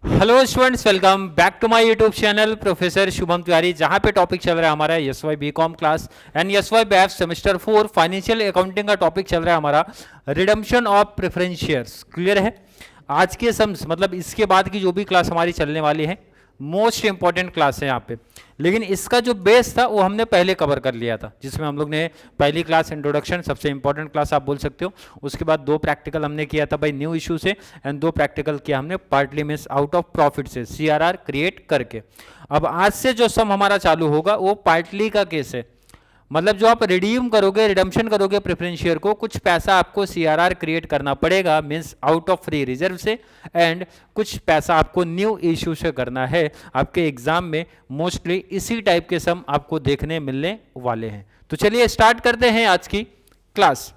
Hello students, welcome back to my YouTube channel professor Shubham Tiwari, जहां पे topic चल रहा है हमारा SY BCom class and SY BAF semester 4 financial accounting का टॉपिक चल रहा है हमारा redemption of preference shares. Clear है? आज के सम्स मतलब इसके बाद की जो भी क्लास हमारी चलने वाली है मोस्ट इंपॉर्टेंट क्लास है यहाँ पे। लेकिन इसका जो बेस था वो हमने पहले कवर कर लिया था, जिसमें हम लोग ने पहली क्लास इंट्रोडक्शन, सबसे इंपॉर्टेंट क्लास आप बोल सकते हो। उसके बाद 2 प्रैक्टिकल हमने किया था भाई न्यू इशू से, एंड 2 प्रैक्टिकल किया हमने partly means out of profit से, सीआरआर क्रिएट करके। अब आज से जो सम हमारा चालू होगा वो पार्टली का केस है। मतलब जो आप रिडीम करोगे, रिडम्पशन करोगे प्रेफरेंस शेयर को, कुछ पैसा आपको सीआरआर क्रिएट करना पड़ेगा means out of free reserve से, एंड कुछ पैसा आपको न्यू इशू से करना है। आपके एग्जाम में मोस्टली इसी टाइप के सम आपको देखने मिलने वाले हैं। तो चलिए स्टार्ट करते हैं आज की क्लास।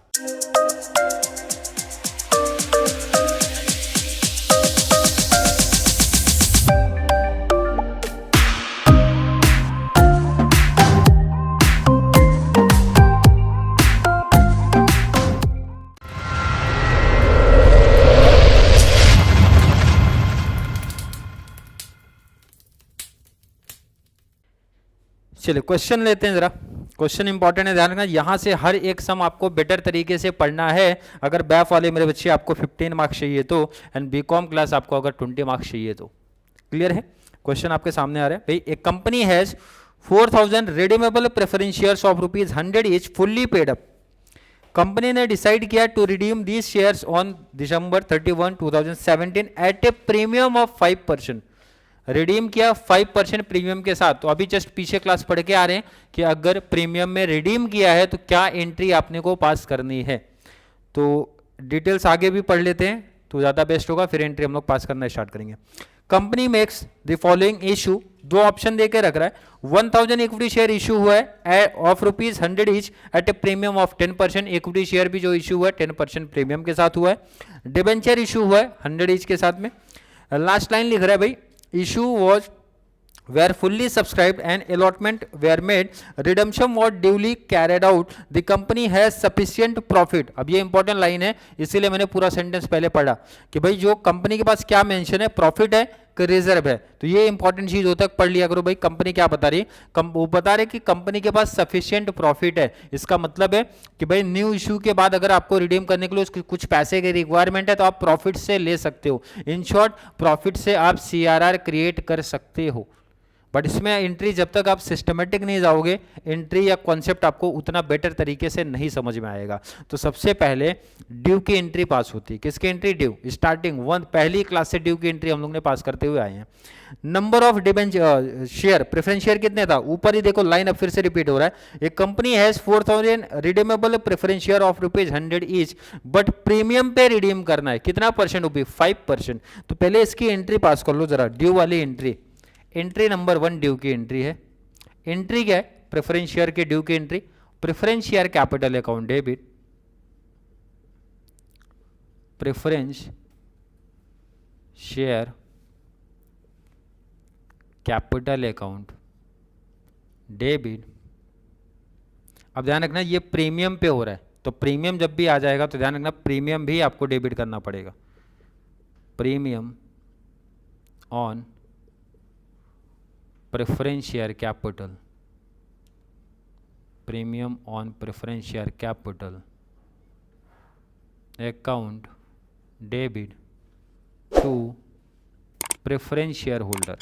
चलिए क्वेश्चन लेते हैं जरा। क्वेश्चन इंपॉर्टेंट है, ध्यान रखना। यहां से हर एक सम आपको बेटर तरीके से पढ़ना है। अगर बैफ वाले मेरे बच्चे आपको 15 मार्क्स चाहिए तो, एंड बीकॉम क्लास आपको अगर 20 मार्क्स चाहिए तो। क्लियर है? क्वेश्चन आपके सामने आ रहा है भाई। एक company has 4000 redeemable preference shares of ₹100 each fully paid up. Company ने डिसाइड किया to redeem these shares on December 31, 2017 at a premium of 5%। Redeem किया 5% प्रीमियम के साथ। तो अभी जस्ट पीछे क्लास पढ़ के आ रहे हैं कि अगर प्रीमियम में रिडीम किया है तो क्या एंट्री आपने को पास करनी है। तो डिटेल्स आगे भी पढ़ लेते हैं तो ज़्यादा बेस्ट होगा, फिर एंट्री हम लोग पास करना स्टार्ट करेंगे। Company makes the following issue, 2 option देके रख रहा है। 1000 इक्विटी शेयर इशू हुआ है of ₹100 each eight a premium of 10%। Equity share भी जो इशू हुआ है 10% प्रीमियम के साथ हुआ है। डिबेंचर इशू हुआ है 100 ईच के साथ में। लास्ट लाइन लिख रहा है भाई, issue was were fully subscribed and allotment were made, redemption was duly carried out, the company has sufficient profit। अब ये इंपॉर्टेंट लाइन है, इसीलिए मैंने पूरा सेंटेंस पहले पढ़ा कि भाई जो कंपनी के पास क्या मेंशन है, प्रॉफिट है कि रिजर्व है। तो ये इंपॉर्टेंट चीज होता है, पढ़ लिया करो भाई। कंपनी क्या बता रही है, वो बता रहे कि कंपनी के पास सफिशिएंट प्रॉफिट है। इसका मतलब है कि भाई न्यू इशू के बाद अगर आपको रिडीम करने के लिए उसकी कुछ पैसे की रिक्वायरमेंट है तो आप प्रॉफिट से ले सकते हो। इन शॉर्ट प्रॉफिट से आप सीआरआर क्रिएट कर सकते हो। बट इसमें एंट्री जब तक आप सिस्टमेटिक नहीं जाओगे, एंट्री या कॉन्सेप्ट आपको उतना बेटर तरीके से नहीं समझ में आएगा। तो सबसे पहले ड्यू की एंट्री पास होती है। किसकी एंट्री? ड्यू। स्टार्टिंग 1 पहली क्लास से ड्यू की एंट्री हम लोग ने पास करते हुए आए हैं। Number of debenture share, preference share कितने था? ऊपर ही देखो, लाइन अब फिर से रिपीट हो रहा है। एक company has 4000 redeemable preference share of ₹100 each, but premium पे रिडीम करना है। कितना परसेंट होगी? 5%। तो पहले इसकी एंट्री पास कर लो जरा, ड्यू वाली एंट्री। एंट्री नंबर 1 ड्यू की एंट्री है। एंट्री क्या है? प्रेफरेंस शेयर के ड्यू की entry. Preference share capital account debit, preference share capital account debit. अब ध्यान रखना ये प्रीमियम पे हो रहा है, तो प्रीमियम जब भी आ जाएगा तो ध्यान रखना प्रीमियम भी आपको डेबिट करना पड़ेगा। Premium on preference share capital, premium on preference share capital account debit to preference share holder,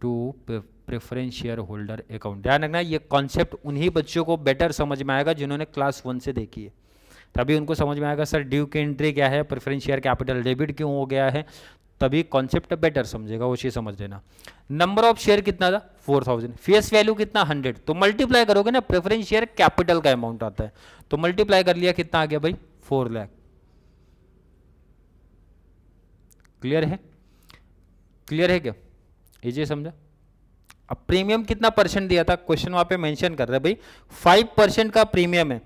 to preference share holder account. ध्यान रखना ये कॉन्सेप्ट उन्हीं बच्चों को बेटर समझ में आएगा जिन्होंने क्लास 1 से देखी है। तभी उनको समझ में आएगा सर ड्यू की एंट्री क्या है, प्रेफरेंस शेयर कैपिटल डेबिट क्यों हो गया है, तभी कॉन्सेप्ट बेटर समझेगा, वो चीज समझ लेना। नंबर ऑफ शेयर कितना था? 4000। फेस वैल्यू कितना? 100। तो मल्टीप्लाई करोगे ना, प्रेफरेंस शेयर कैपिटल का अमाउंट आता है, तो मल्टीप्लाई कर लिया, कितना आ गया भाई? 4 लाख। क्लियर है? क्लियर है क्या? इजी समझा? अब प्रीमियम कितना परसेंट दिया था? क्वेश्चन वहां पे मेंशन कर रहा है भाई 5% का प्रीमियम है,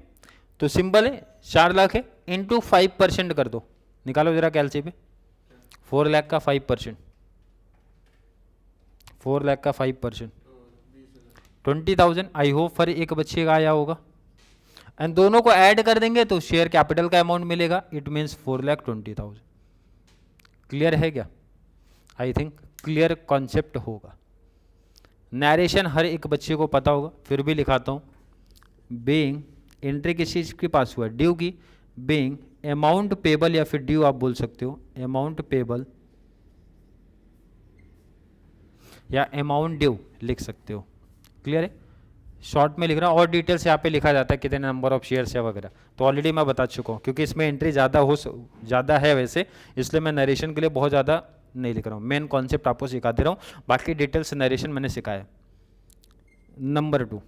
तो सिंपल है 4 लाख है, इंटू 5% कर दो, निकालो जरा कैलसी पे। 4 लाख का 5%, 4 लाख का 5% 20,000। आई होप हर एक बच्चे का आया होगा। एंड दोनों को ऐड कर देंगे तो शेयर कैपिटल का अमाउंट मिलेगा, इट मीन्स 4,20,000। क्लियर है क्या? आई थिंक क्लियर कॉन्सेप्ट होगा। नरेशन हर एक बच्चे को पता होगा, फिर भी लिखाता हूँ। बीइंग, एंट्री किस चीज़ के पास हुआ? ड्यू की। बीइंग अमाउंट पेबल या फिर ड्यू आप बोल सकते हो, अमाउंट पेबल या अमाउंट ड्यू लिख सकते हो। क्लियर है? शॉर्ट में लिख रहा हूँ, और डिटेल्स यहाँ पे लिखा जाता है कितने नंबर ऑफ शेयर्स है वगैरह, तो ऑलरेडी मैं बता चुका हूँ, क्योंकि इसमें एंट्री ज़्यादा है वैसे, इसलिए मैं नरेशन के लिए बहुत ज़्यादा नहीं लिख रहा हूँ, मेन कॉन्सेप्ट आपको सिखा दे रहा हूँ, बाकी डिटेल्स नरेशन मैंने सिखाया। नंबर 2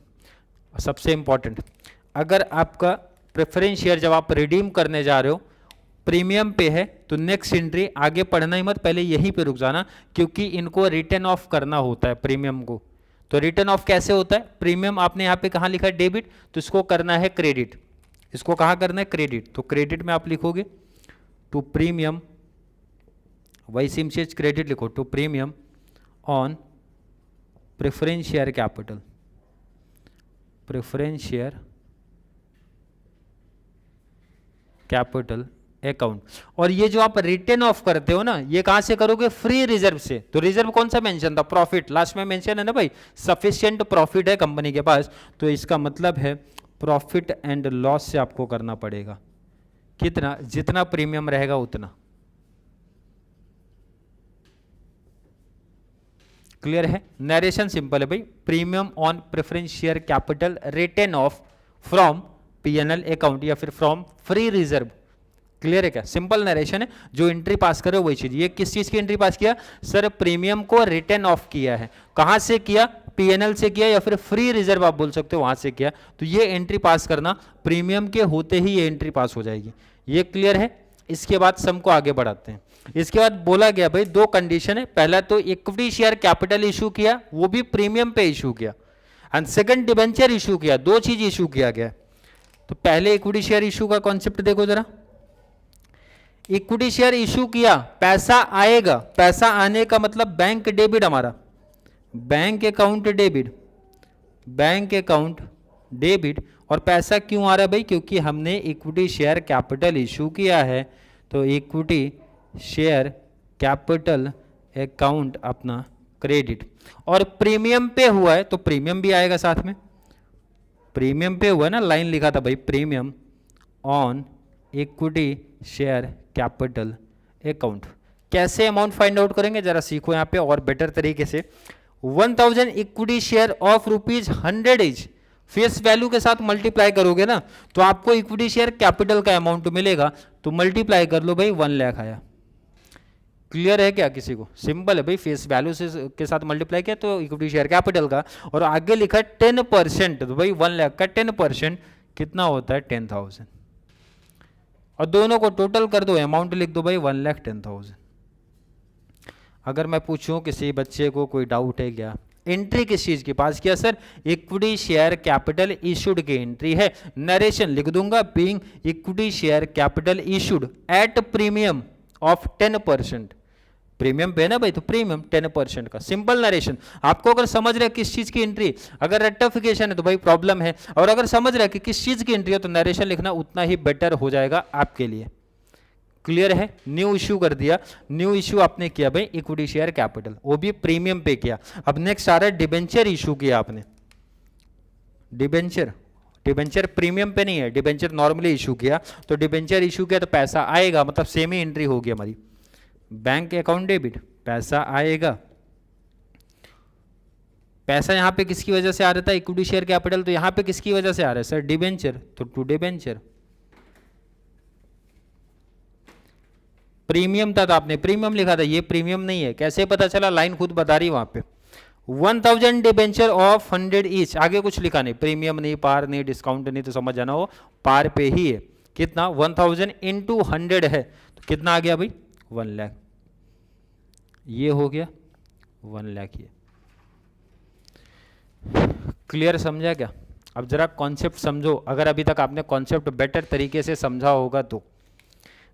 सबसे इंपॉर्टेंट, अगर आपका प्रेफरेंस शेयर जब आप रिडीम करने जा रहे हो प्रीमियम पे है तो नेक्स्ट एंट्री आगे पढ़ना ही मत, पहले यहीं पे रुक जाना, क्योंकि इनको रिटर्न ऑफ करना होता है प्रीमियम को। तो रिटर्न ऑफ कैसे होता है? प्रीमियम आपने यहाँ पे कहाँ लिखा है? डेबिट, तो इसको करना है क्रेडिट। इसको कहाँ करना है? क्रेडिट। तो क्रेडिट में आप लिखोगे टू प्रीमियम, वही सेम चीज क्रेडिट लिखो, to premium on preference share capital, preference share capital account. और ये जो आप रिटर्न ऑफ करते हो ना, ये कहां से करोगे? फ्री रिजर्व से। तो रिजर्व कौन सा मेंशन था? प्रॉफिट, लास्ट में मेंशन है ना भाई, सफिशिएंट प्रॉफिट है कंपनी के पास, तो इसका मतलब है प्रॉफिट एंड लॉस से आपको करना पड़ेगा। कितना? जितना प्रीमियम रहेगा उतना। क्लियर है? नरेशन सिंपल है भाई, premium on preference share capital return of from PNL account या फिर फ्रॉम फ्री रिजर्व। क्लियर है क्या? सिंपल नरेशन है, जो एंट्री पास करे वही चीज। ये किस चीज की एंट्री पास किया? सर प्रीमियम को रिटर्न ऑफ किया है। कहां से किया? पीएनएल से किया या फिर फ्री रिजर्व आप बोल सकते हो, वहां से किया। तो ये एंट्री पास करना, प्रीमियम के होते ही ये एंट्री पास हो जाएगी। ये क्लियर है? इसके बाद सम को आगे बढ़ाते हैं। इसके बाद बोला गया भाई दो कंडीशन है, पहला तो इक्विटी शेयर कैपिटल इशू किया, वो भी प्रीमियम पे इशू किया, एंड सेकंड डिबेंचर इशू किया। दो चीज इशू किया गया। तो पहले इक्विटी शेयर इशू का कॉन्सेप्ट देखो जरा। इक्विटी शेयर इशू किया, पैसा आएगा, पैसा आने का मतलब बैंक डेबिट, हमारा bank account debit, bank account debit. और पैसा क्यों आ रहा है भाई? क्योंकि हमने इक्विटी शेयर कैपिटल इशू किया है, तो इक्विटी शेयर कैपिटल अकाउंट अपना क्रेडिट। और प्रीमियम पे हुआ है तो प्रीमियम भी आएगा साथ में। प्रीमियम पे हुआ है ना, लाइन लिखा था भाई, premium on equity share capital account. कैसे अमाउंट फाइंड आउट करेंगे जरा सीखो यहाँ पे और बेटर तरीके से। 1000 equity share of ₹100 is face value के साथ मल्टीप्लाई करोगे ना, तो आपको इक्विटी शेयर कैपिटल का अमाउंट मिलेगा। तो मल्टीप्लाई कर लो भाई, 1 लाख आया। क्लियर है क्या किसी को? सिंपल है भाई, फेस वैल्यू से के साथ मल्टीप्लाई किया तो इक्विटी शेयर कैपिटल का, और आगे लिखा 10%, तो भाई 1 लाख का 10% कितना होता है? 10,000। और दोनों को टोटल कर दो, अमाउंट लिख दो भाई 1,10,000। अगर मैं पूछूं किसी बच्चे को कोई डाउट है क्या, एंट्री किस चीज के पास किया? Sir equity share capital issued की एंट्री है। नरेशन लिख दूंगा, being equity share capital issued at premium of 10%। Premium पे ना भाई, तो प्रीमियम 10% का। Simple narration. आपको अगर समझ रहे किस चीज की एंट्री, अगर रेक्टिफिकेशन है तो भाई प्रॉब्लम है, और अगर समझ रहे कि किस चीज की एंट्री है तो नरेशन लिखना उतना ही बेटर हो जाएगा आपके लिए। क्लियर है? न्यू इश्यू कर दिया, न्यू इश्यू आपने किया भाई इक्विटी शेयर कैपिटल, वो भी प्रीमियम पे किया। अब नेक्स्ट आ रहा है डिबेंचर इशू किया आपने। डिबेंचर, डिबेंचर प्रीमियम पे नहीं है, डिबेंचर नॉर्मली इशू किया। तो डिबेंचर इशू किया तो पैसा आएगा, मतलब सेम ही एंट्री होगी हमारी। बैंक अकाउंट डेबिट, पैसा आएगा। पैसा यहां पे किसकी वजह से आ रहा था? इक्विटी शेयर कैपिटल, तो यहां पे किसकी वजह से आ रहा है? सर डिबेंचर, तो टू डिबेंचर। प्रीमियम था तो आपने प्रीमियम लिखा था, ये प्रीमियम नहीं है। कैसे पता चला? लाइन खुद बता रही वहां पे। 1000 डिबेंचर ऑफ 100 ईच, आगे कुछ लिखा नहीं, प्रीमियम नहीं, पार नहीं, डिस्काउंट नहीं, तो समझ जाना वो पार पे ही है। कितना? 1000 इंटू 100 है, तो कितना आ गया भाई? 1 लाख। ये हो गया 1 लाख। ये क्लियर समझा क्या? अब जरा कॉन्सेप्ट समझो, अगर अभी तक आपने कॉन्सेप्ट बेटर तरीके से समझा होगा तो।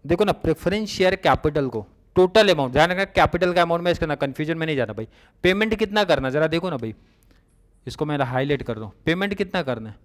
देखो ना, प्रेफरेंस शेयर कैपिटल को टोटल अमाउंट, ध्यान रखना कैपिटल का अमाउंट में इसका ना कंफ्यूजन में नहीं जाना भाई। पेमेंट कितना करना जरा देखो ना भाई, इसको मैं हाईलाइट कर रहा हूँ। पेमेंट कितना करना है?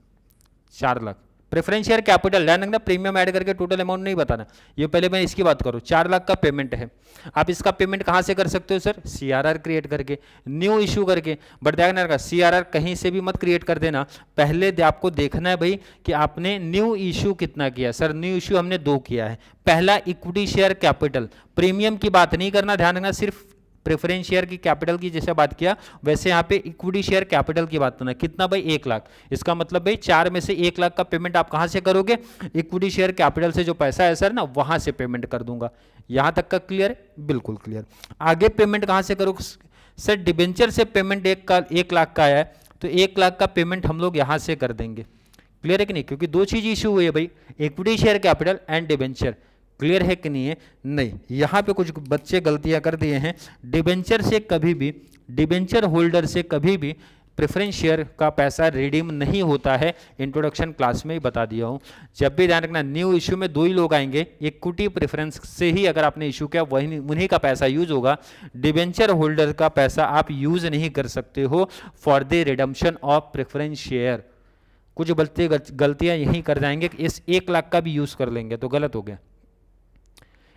4 लाख। प्रेफरेंस शेयर कैपिटल, ध्यान रखना प्रीमियम ऐड करके टोटल अमाउंट नहीं बताना, ये पहले मैं इसकी बात करूँ। 4 लाख का पेमेंट है, आप इसका पेमेंट कहाँ से कर सकते हो सर? सीआरआर क्रिएट करके, न्यू इशू करके। बट ध्यान रखना सीआरआर कहीं से भी मत क्रिएट कर देना, पहले आपको देखना है भाई कि आपने न्यू इशू कितना किया। सर न्यू इशू हमने 2 किया है। पहला इक्विटी शेयर कैपिटल, प्रीमियम की बात नहीं करना, ध्यान रखना सिर्फ प्रेफरेंस शेयर की कैपिटल की जैसे बात किया वैसे यहाँ पे इक्विटी शेयर कैपिटल की बात करना। कितना भाई? 1 लाख। इसका मतलब भाई 4 में से 1 लाख का पेमेंट आप कहां से करोगे? इक्विटी शेयर कैपिटल से जो पैसा है सर ना, वहां से पेमेंट कर दूंगा। यहां तक का क्लियर है? बिल्कुल क्लियर। आगे पेमेंट कहां से करोगे सर? डिबेंचर से पेमेंट 1 लाख का आया है तो 1 लाख का पेमेंट हम लोग यहां से कर देंगे। क्लियर है कि नहीं? क्योंकि 2 चीज इशू हुई है भाई, equity share capital and debenture. Clear है कि नहीं है? नहीं, यहां पे कुछ बच्चे गलतियां कर दिए हैं। डिबेंचर से कभी भी, डिबेंचर होल्डर से कभी भी प्रेफरेंस शेयर का पैसा रिडीम नहीं होता है। इंट्रोडक्शन क्लास में ही बता दिया हूं। जब भी ध्यान रखना न्यू इश्यू में 2 ही लोग आएंगे, इक्विटी प्रेफरेंस से ही अगर आपने इशू किया वही उन्हीं का पैसा यूज होगा। डिबेंचर होल्डर का पैसा आप यूज नहीं कर सकते हो for the redemption of preference share. कुछ गलतियां यही कर जाएंगे कि इस 1 लाख का भी यूज कर लेंगे तो गलत हो गया।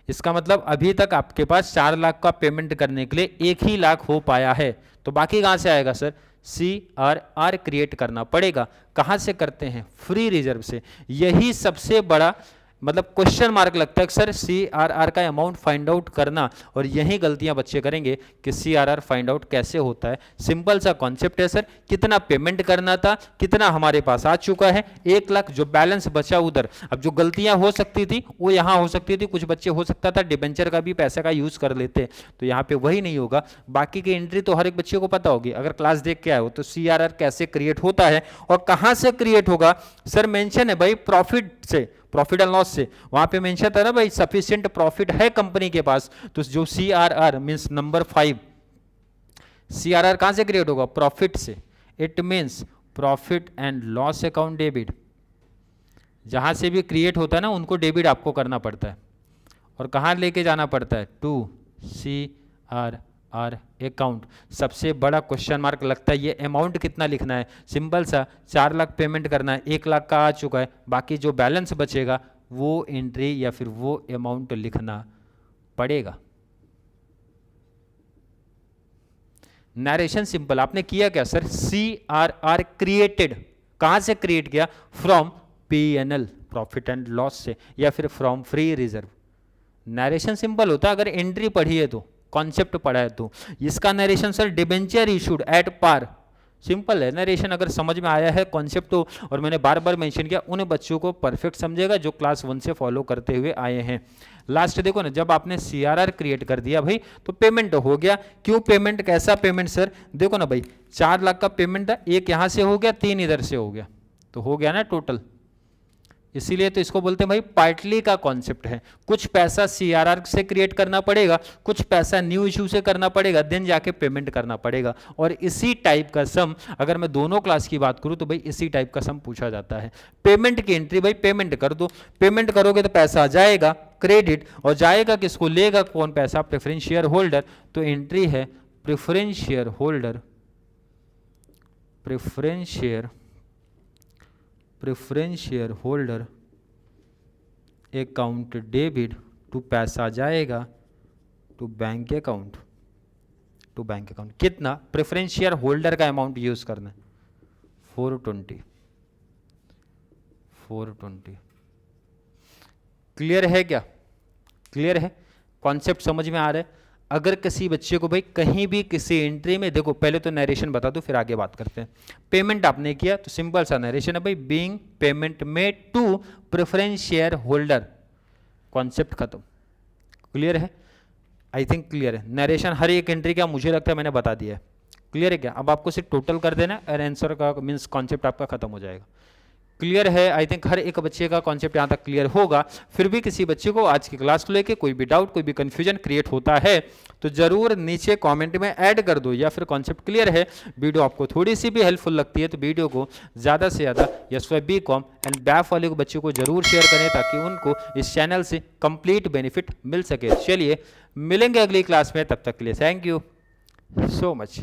इसका मतलब अभी तक आपके पास 4 लाख का पेमेंट करने के लिए 1 ही लाख हो पाया है, तो बाकी कहां से आएगा सर? CRR क्रिएट करना पड़ेगा। कहां से करते हैं? फ्री रिजर्व से। यही सबसे बड़ा मतलब क्वेश्चन मार्क लगता है कि सर CRR का अमाउंट फाइंड आउट करना, और यही गलतियां बच्चे करेंगे कि CRR फाइंड आउट कैसे होता है। सिंपल सा कॉन्सेप्ट है सर, कितना पेमेंट करना था, कितना हमारे पास आ चुका है, 1 लाख, जो बैलेंस बचा उधर। अब जो गलतियां हो सकती थी वो यहां हो सकती थी, कुछ बच्चे हो सकता था डिबेंचर का भी पैसे का यूज कर लेते, तो यहाँ पे वही नहीं होगा। बाकी की एंट्री तो हर एक बच्चे को पता होगी, अगर क्लास देख के आए हो तो CRR कैसे क्रिएट होता है और कहां से क्रिएट होगा। सर मेंशन है भाई प्रॉफिट से, प्रॉफिट एंड लॉस से, वहां पे मेंशन था ना भाई सफिशिएंट प्रॉफिट है कंपनी के पास, तो जो CRR मींस नंबर 5, CRR कहां से क्रिएट होगा? प्रॉफिट से। It means profit and loss account debit. जहां से भी क्रिएट होता है ना उनको डेबिट आपको करना पड़ता है, और कहां लेके जाना पड़ता है? To CRR account. सबसे बड़ा क्वेश्चन मार्क लगता है ये अमाउंट कितना लिखना है। सिंपल सा 4 लाख पेमेंट करना है, 1 लाख का आ चुका है, बाकी जो बैलेंस बचेगा वो एंट्री या फिर वो अमाउंट लिखना पड़ेगा। नरेशन सिंपल, आपने किया क्या सर? CRR क्रिएटेड, कहां से क्रिएट किया? From PNL profit and loss से, या फिर from free reserve. Narration simple होता है अगर एंट्री पढ़ी है तो, कॉन्सेप्ट पढ़ा है तो। इसका narration sir debenture issued at par, simple है नरेशन। अगर समझ में आया है कॉन्सेप्ट तो, और मैंने बार बार मेंशन किया, उन बच्चों को परफेक्ट समझेगा जो क्लास 1 से फॉलो करते हुए आए हैं। लास्ट देखो ना, जब आपने CRR क्रिएट कर दिया भाई तो पेमेंट हो गया। क्यों पेमेंट? कैसा पेमेंट सर? देखो ना भाई 4 लाख का पेमेंट था, 1 यहां से हो गया, 3 इधर से हो गया, तो हो गया ना टोटल। इसीलिए तो इसको बोलते हैं भाई पार्टली का कॉन्सेप्ट है। कुछ पैसा CRR से क्रिएट करना पड़ेगा, कुछ पैसा न्यू इशू से करना पड़ेगा, देन जाके पेमेंट करना पड़ेगा। और इसी टाइप का सम, अगर मैं दोनों क्लास की बात करूं तो भाई इसी टाइप का सम पूछा जाता है। पेमेंट की एंट्री भाई पेमेंट कर दो, पेमेंट करोगे तो पैसा जाएगा क्रेडिट, और जाएगा किसको? लेगा कौन पैसा? Preference share holder. तो एंट्री है preference share holder, preference share holder account debit to, पैसा जाएगा to bank account, to bank account. कितना? प्रेफरेंस शेयर होल्डर का अमाउंट यूज करना है 420। क्लियर है क्या? क्लियर है? कॉन्सेप्ट समझ में आ रहा है? अगर किसी बच्चे को भाई कहीं भी किसी एंट्री में, देखो पहले तो नरेशन बता दो फिर आगे बात करते हैं। पेमेंट आपने किया तो सिंपल सा नरेशन है भाई, being payment made to preference share holder, concept खत्म। क्लियर है? आई थिंक क्लियर है। नरेशन हर एक एंट्री का मुझे लगता है मैंने बता दिया है। क्लियर है क्या? अब आपको सिर्फ टोटल कर देना और आंसर का मीन्स कॉन्सेप्ट आपका खत्म हो जाएगा। क्लियर है? आई थिंक हर एक बच्चे का कॉन्सेप्ट यहाँ तक क्लियर होगा। फिर भी किसी बच्चे को आज की क्लास को लेके कोई भी डाउट, कोई भी कंफ्यूजन क्रिएट होता है तो जरूर नीचे कमेंट में ऐड कर दो, या फिर कॉन्सेप्ट क्लियर है, वीडियो आपको थोड़ी सी भी हेल्पफुल लगती है तो वीडियो को ज़्यादा से ज़्यादा BCom एंड बैफ वाले को बच्चों को जरूर शेयर करें ताकि उनको इस चैनल से कंप्लीट बेनिफिट मिल सके। चलिए मिलेंगे अगली क्लास में, तब तक के लिए थैंक यू सो मच।